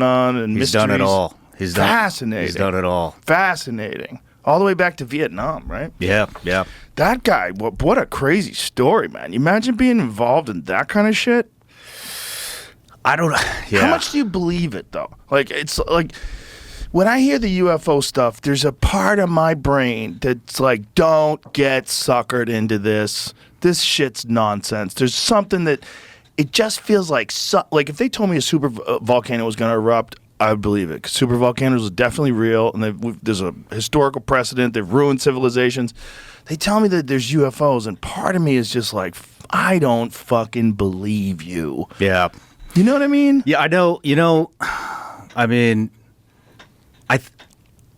on and He's mysteries. done it all. Fascinating. He's done it all. Fascinating. All the way back to Vietnam, right? Yeah, yeah. That guy, what a crazy story, man. You imagine being involved in that kind of shit? I don't know. Yeah. How much do you believe it, though? Like, it's like, when I hear the UFO stuff, there's a part of my brain that's like, don't get suckered into this. This shit's nonsense. There's something that, it just feels like if they told me a super volcano was going to erupt, I would believe it. Because super volcanoes are definitely real, and there's a historical precedent. They've ruined civilizations. They tell me that there's UFOs, and part of me is just like, I don't fucking believe you. Yeah. You know what I mean? Yeah, I know. I mean,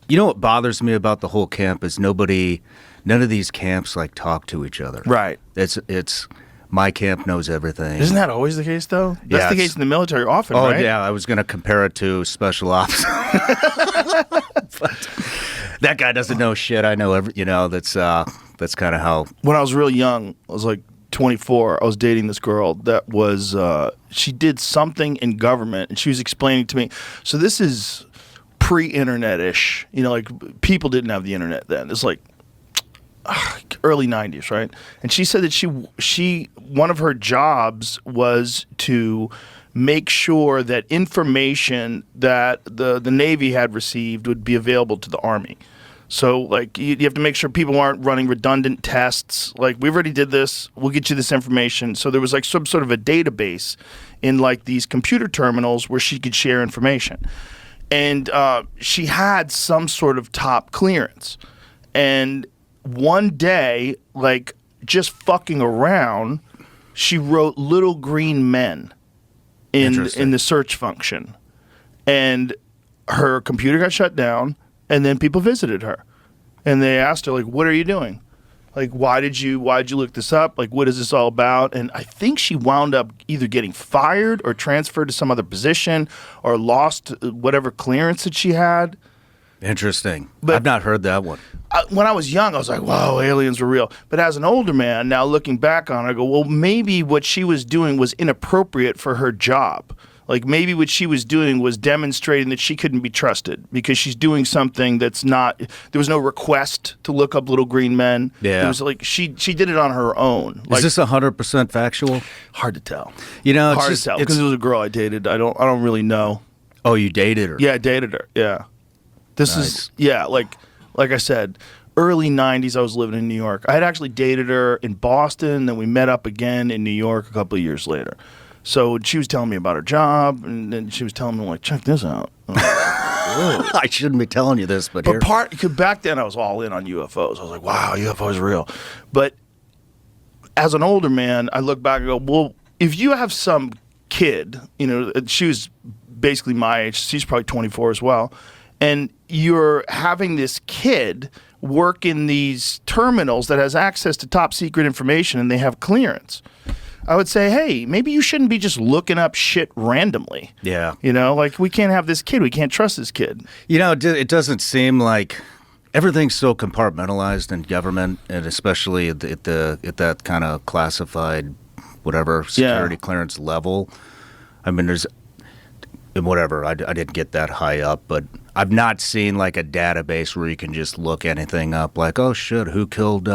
what bothers me about the whole camp is none of these camps like talk to each other. Right. It's my camp knows everything. Isn't that always the case, though? That's the case in the military often, right? Oh, yeah. I was going to compare it to special ops. But that guy doesn't know shit. I know that's kind of how. When I was real young, I was like 24, I was dating this girl that was, she did something in government, and she was explaining to me, so this is pre-internet-ish, like people didn't have the internet then. It's like early 90s, right? And she said that she one of her jobs was to make sure that information that the Navy had received would be available to the Army. So, like, you have to make sure people aren't running redundant tests. Like, we've already did this. We'll get you this information. So there was, like, some sort of a database in, like, these computer terminals where she could share information. And she had some sort of top clearance. And one day, like, just fucking around, she wrote little green men in the search function. And her computer got shut down. And then people visited her, and they asked her, like, "What are you doing? Like, why did you look this up? Like, what is this all about?" And I think she wound up either getting fired or transferred to some other position or lost whatever clearance that she had. Interesting. But I've not heard that one. When I was young, I was like, "Wow, aliens were real." But as an older man, now looking back on it, I go, "Well, maybe what she was doing was inappropriate for her job." Like, maybe what she was doing was demonstrating that she couldn't be trusted because she's doing something that's not. There was no request to look up little green men. Yeah. It was like she did it on her own. Is this 100% factual? Hard to tell. Hard to tell because it was a girl I dated. I don't really know. Oh, you dated her? Yeah, I dated her. Yeah. This is like I said, early 90s. I was living in New York. I had actually dated her in Boston. Then we met up again in New York a couple of years later. So she was telling me about her job, and then she was telling me, like, check this out. I shouldn't be telling you this, but here. Because back then I was all in on UFOs. I was like, wow, UFOs are real. But as an older man, I look back and go, well, if you have some kid, she was basically my age. She's probably 24 as well. And you're having this kid work in these terminals that has access to top secret information, and they have clearance. I would say, hey, maybe you shouldn't be just looking up shit randomly. Yeah. Like, we can't have this kid. We can't trust this kid. It doesn't seem like everything's so compartmentalized in government, and especially at that kind of classified, whatever, security clearance level. I mean, there's whatever. I didn't get that high up, but I've not seen like a database where you can just look anything up. Like, oh shit, who killed